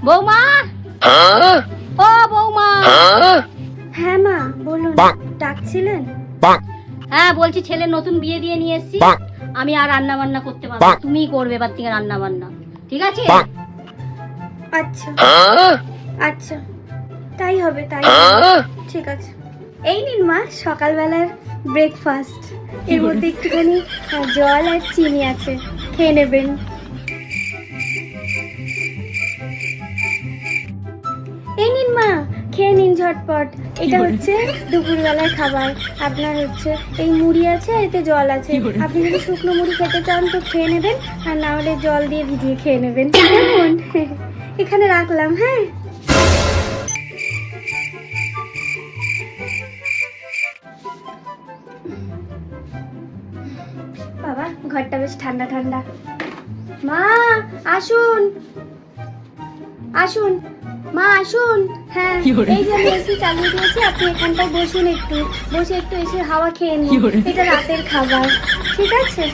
বৌমা, ও বৌমা। হ্যাঁ মা বলুন, ডাকছিলেন? হ্যাঁ বলছি, ছেলের নতুন বিয়ে দিয়ে নিয়ে এসেছি, আমি আর রান্না বান্না করতে পারবো না, তুমিই করবে এবার থেকে রান্না বান্না, ঠিক আছে? আচ্ছা আচ্ছা, তাই হবে তাই হবে। ঠিক আছে, এই নিন মা সকালবেলার ব্রেকফাস্ট। এর মধ্যে একটুখানি জল আর চিনি আছে, খেয়ে নেবেন। এই নিন মা, খেয়ে নিন ঝটপট। এটা হচ্ছে দুপুরবেলার খাবার। আপনার হচ্ছে এই মুড়ি আছে, এতে জল আছে। আপনি যদি শুকনো মুড়ি খেতে চান তো খেয়ে নেবেন, আর না হলে জল দিয়ে ভিজিয়ে খেয়ে নেবেন, কেমন? এখানে রাখলাম, হ্যাঁ। বাবা, ঘরটা বেশ ঠান্ডা ঠান্ডা। মা আসুন আসুন, মা আসুন। হ্যাঁ, এই যে আমি এসি চালিয়ে দিয়েছি, আপনি এখানটায় বসুন, একটু বসে একটু এসে হাওয়া খেয়ে নিন। এটা রাতের খাবার, ঠিক আছে?